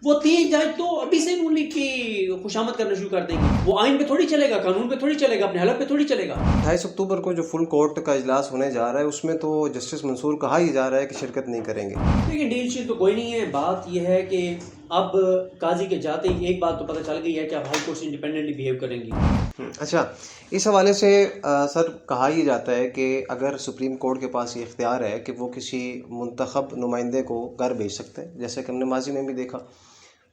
وہ 3 جج تو ابھی سے نون لیگ کی خوشامد کرنا شروع کر دیں گے. وہ آئین پہ تھوڑی چلے گا, قانون پہ تھوڑی چلے گا, اپنے حلف پہ تھوڑی چلے گا. 28 اکتوبر کو جو فل کورٹ کا اجلاس ہونے جا رہا ہے اس میں تو جسٹس منصور کہا ہی جا رہا ہے کہ شرکت نہیں کریں گے. لیکن ڈیل شیل تو کوئی نہیں ہے. بات یہ ہے کہ اب قاضی کے جاتے ہی ایک بات تو پتہ چل گئی ہے کہ اب ہائی کورٹ سے انڈیپینڈنٹلی بیہیو کریں گی. اچھا, اس حوالے سے سر کہا ہی جاتا ہے کہ اگر سپریم کورٹ کے پاس یہ اختیار ہے کہ وہ کسی منتخب نمائندے کو گھر بھیج سکتے ہیں, جیسے کہ ہم نے ماضی میں بھی دیکھا,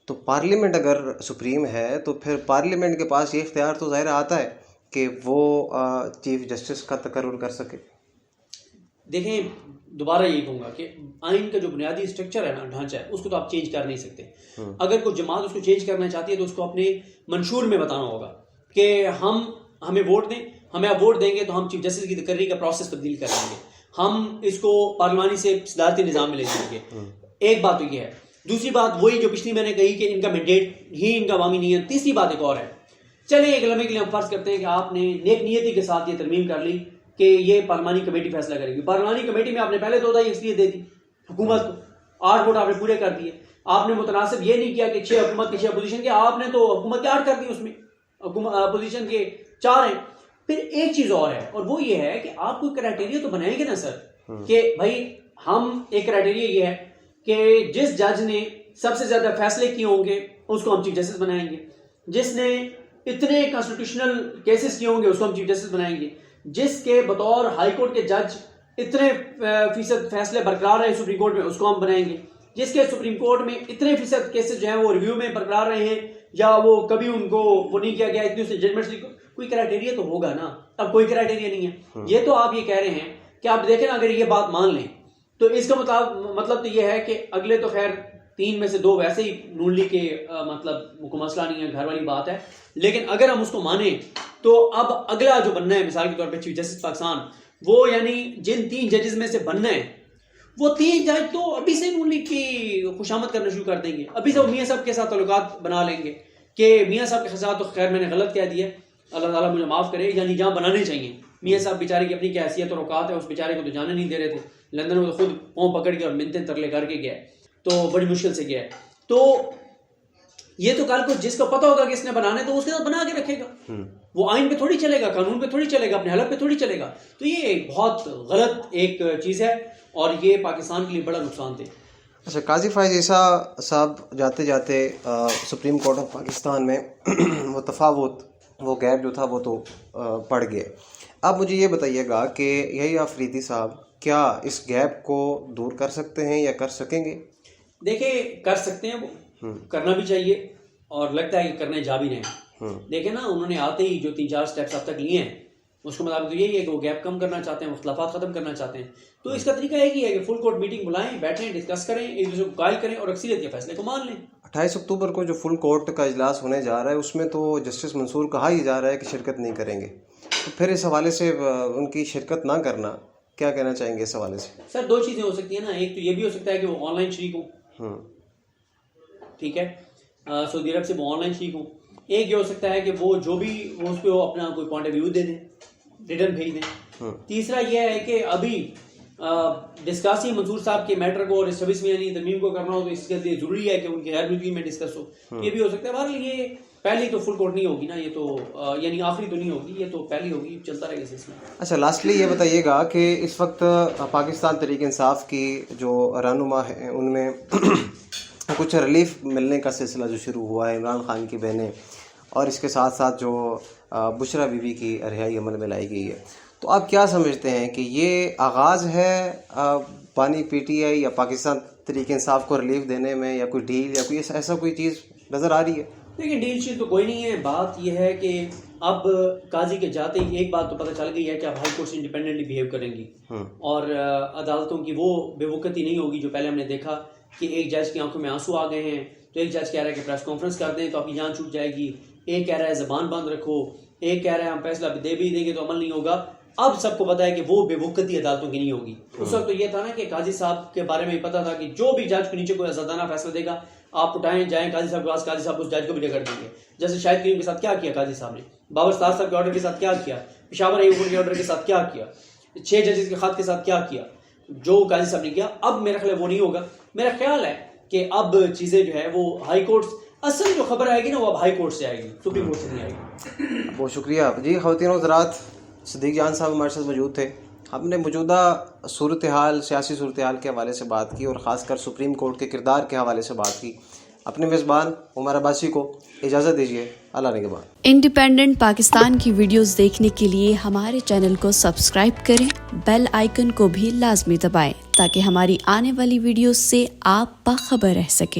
تو پارلیمنٹ اگر سپریم ہے تو پھر پارلیمنٹ کے پاس یہ اختیار تو ظاہر آتا ہے کہ وہ چیف جسٹس کا تقرر کر سکے. دیکھیں, دوبارہ یہی کہوں گا کہ آئین کا جو بنیادی اسٹرکچر ہے نا, ڈھانچہ ہے, اس کو تو آپ چینج کر نہیں سکتے. اگر کوئی جماعت اس کو چینج کرنا چاہتی ہے تو اس کو اپنے منشور میں بتانا ہوگا کہ ہمیں ووٹ دیں, ہمیں آپ ووٹ دیں گے تو ہم چیف جسٹس کی تقرری کا پروسیس تبدیل کر دیں گے, ہم اس کو پارلیمانی سے صدارتی نظام میں لے جائیں گے. ایک بات تو یہ ہے. دوسری بات وہی جو پچھلی میں نے کہی کہ ان کا مینڈیٹ ہی ان کا عوامی نیت. تیسری بات ایک اور ہے. چلیں ایک لمحے کے لیے ہم فرض کرتے ہیں کہ آپ نے نیک نیتی کے ساتھ یہ ترمیم کر لی کہ یہ پارلیمانی کمیٹی فیصلہ کرے گی. پارلیمانی کمیٹی میں آپ نے پہلے تو اس لیے دے دی حکومت کو, 8 ووٹ آپ نے پورے کر دیے. آپ نے متناسب یہ نہیں کیا کہ 6 حکومت کے 6 اپوزیشن کے, آپ نے تو حکومت کے 8 کر دی, اس میں اپوزیشن کے 4 ہیں. پھر ایک چیز اور ہے, اور وہ یہ ہے کہ آپ کوئی کرائٹیریا تو بنائیں گے نا سر, کہ بھائی ہم ایک کرائٹیریا یہ ہے کہ جس جج نے سب سے زیادہ فیصلے کیے ہوں گے اس کو ہم چیف جسٹس بنائیں گے, جس نے اتنے کانسٹیٹیوشنل کیسز کیے ہوں گے اس کو ہم چیف جسٹس بنائیں گے, جس کے بطور ہائی کورٹ کے جج اتنے فیصد فیصلے برقرار رہے سپریم کورٹ میں اس کو ہم بنائیں گے, جس کے سپریم کورٹ میں اتنے فیصد کیسز جو ہیں وہ ریویو میں برقرار رہے ہیں یا وہ کبھی ان کو وہ نہیں کیا گیا, اتنی سے ججمنٹس. کوئی کرائٹیریا تو ہوگا نا. اب کوئی کرائٹیریا نہیں ہے. یہ تو آپ یہ کہہ رہے ہیں کہ آپ دیکھیں نا, اگر یہ بات مان لیں تو اس کا مطلب تو یہ ہے کہ اگلے تو خیر 3 میں سے 2 ویسے ہی نون لیگ کے مطلب کوئی مسئلہ نہیں ہے, گھر والی بات ہے. لیکن اگر ہم اس کو مانیں تو اب اگلا جو بننا ہے مثال کے طور پہ چیف جسٹس پاکستان, وہ یعنی جن 3 ججز میں سے بننا ہے وہ 3 جج تو ابھی سے نون لیگ کی خوشامد کرنا شروع کر دیں گے. ابھی سے میاں صاحب کے ساتھ تعلقات بنا لیں گے کہ میاں صاحب کے ساتھ تو خیر میں نے غلط کہہ دیا, اللہ تعالیٰ مجھے معاف کرے, یعنی جہاں بنانے چاہیے. میاں صاحب بیچارے کی اپنی کیا حیثیت اور اوقات ہے, اس بیچارے کو تو جانے نہیں دے رہے تھے. لندن میں تو خود پاؤں پکڑ کے اور منتیں ترلے کر کے گیا, تو بڑی مشکل سے گیا ہے. تو یہ تو کل کو جس کو پتہ ہوگا کہ اس نے بنانے تو اس کے ساتھ بنا کے رکھے گا. وہ آئین پہ تھوڑی چلے گا, قانون پہ تھوڑی چلے گا, اپنے حلف پہ تھوڑی چلے گا. تو یہ بہت غلط ایک چیز ہے اور یہ پاکستان کے لیے بڑا نقصان دہ. اچھا, قاضی فائز عیسیٰ صاحب جاتے جاتے سپریم کورٹ آف پاکستان میں وہ تفاوت, وہ گیپ جو تھا وہ تو پڑ گئے. اب مجھے یہ بتائیے گا کہ یہی آفریدی صاحب کیا اس گیپ کو دور کر سکتے ہیں یا کر سکیں گے؟ دیکھیں کر سکتے ہیں, وہ کرنا بھی چاہیے اور لگتا ہے کہ کرنے جا بھی رہے ہیں. دیکھیں نا, انہوں نے آتے ہی جو 3-4 سٹیپس اب تک لیے ہیں اس کو مطابق تو یہی ہے کہ وہ گیپ کم کرنا چاہتے ہیں, اختلافات ختم کرنا چاہتے ہیں. تو اس کا طریقہ ایک ہی ہے کہ فل کورٹ میٹنگ بلائیں, بیٹھیں, ڈسکس کریں, ایک دوسرے کو قائل کریں اور اکثریت کے فیصلے کو مان لیں. 28 اکتوبر کو جو فل کورٹ کا اجلاس ہونے جا رہا ہے اس میں تو جسٹس منصور کہا ہی جا رہا ہے کہ شرکت نہیں کریں گے. تو پھر اس حوالے سے ان کی شرکت نہ کرنا, کیا کہنا چاہیں گے اس حوالے سے؟ سر 2 چیزیں ہو سکتی ہیں نا. ایک تو یہ بھی ہو سکتا ہے کہ وہ آن لائن شریک ہوں, ٹھیک ہے, سعودی عرب سے وہ آن لائن شریک ہوں. ایک یہ ہو سکتا ہے کہ وہ جو بھی وہ اس پہ اپنا کوئی پوائنٹ آف ویو دے دیں, ریٹرن بھیج دیں. تیسرا یہ ہے کہ ابھی ڈسکس ہی منصور صاحب کے میٹر کو اور اس 26 میں یعنی ترمیم کو کرنا ہو تو اس کے لیے ضروری ہے کہ ان کے غیر ملکی میں ڈسکس ہو. یہ بھی ہو سکتا ہے. بہرحال یہ پہلی تو فل کورٹ نہیں ہوگی نا, یہ تو یعنی آخری تو نہیں ہوگی, یہ تو پہلی ہوگی, چلتا رہے گا سلسلہ. اچھا, لاسٹلی یہ بتائیے گا کہ اس وقت پاکستان تحریک انصاف کی جو رہنما ہیں ان میں کچھ ریلیف ملنے کا سلسلہ جو شروع ہوا ہے, عمران خان کی بہنیں اور اس کے ساتھ ساتھ جو بشرا بی بی کی رہائی عمل میں لائی گئی ہے, تو آپ کیا سمجھتے ہیں کہ یہ آغاز ہے پانی پی ٹی آئی یا پاکستان تحریک انصاف کو ریلیف دینے میں, یا کوئی ڈیل یا کوئی ایسا کوئی چیز نظر آ رہی ہے؟ دیکھیں ڈیل شیل تو کوئی نہیں ہے. بات یہ ہے کہ اب قاضی کے جاتے ہی ایک بات تو پتہ چل گئی ہے کہ اب ہائی کورٹ سے انڈیپینڈنٹلی بیہیو کریں گی اور عدالتوں کی وہ بے وقتی نہیں ہوگی جو پہلے ہم نے دیکھا کہ ایک جج کی آنکھوں میں آنسو آ گئے ہیں تو ایک جج کہہ رہا ہے کہ پریس کانفرنس کر دیں تو آپ کی جان چھوٹ جائے گی, ایک کہہ رہا ہے زبان بند رکھو, ایک کہہ رہا ہے ہم فیصلہ دے بھی دیں گے تو عمل نہیں ہوگا. اب سب کو پتا ہے کہ وہ بے وقتی عدالتوں کی نہیں ہوگی. اس وقت تو یہ تھا نا کہ قاضی صاحب کے بارے میں پتا تھا کہ جو بھی جج کو نیچے کوئی آزادانہ فیصلہ دے گا آپ اٹھائیں جائیں قاضی صاحب کے پاس, قاضی صاحب اس جج کو بھی رگڑ دیں گے. جیسے شاہد کریم کے ساتھ کیا کیا قاضی صاحب نے, بابر ستار صاحب کے آرڈر کے ساتھ کیا کیا, پشاور ہائی کورٹ کے آرڈر کے ساتھ کیا کیا, 6 ججز کے خط کے ساتھ کیا کیا, جو قاضی صاحب نے کیا. اب میرا خیال وہ نہیں ہوگا. میرا خیال ہے کہ اب چیزیں جو ہے وہ ہائی کورٹ، اصل جو خبر آئے گی نا وہ اب ہائی کورٹ سے آئے گی، سپریم کورٹ سے نہیں آئے گی. بہت شکریہ جی. خواتین و حضرات، صدیق جان صاحب ہمارے ساتھ موجود تھے. ہم نے موجودہ صورتحال، سیاسی صورتحال کے حوالے سے بات کی اور خاص کر سپریم کورٹ کے کردار کے حوالے سے بات کی. اپنے میزبان عمر عباسی کو اجازت دیجیے. اللہ نگہبان. انڈیپینڈنٹ پاکستان کی ویڈیوز دیکھنے کے لیے ہمارے چینل کو سبسکرائب کریں، بیل آئیکن کو بھی لازمی دبائیں تاکہ ہماری آنے والی ویڈیوز سے آپ باخبر رہ سکیں.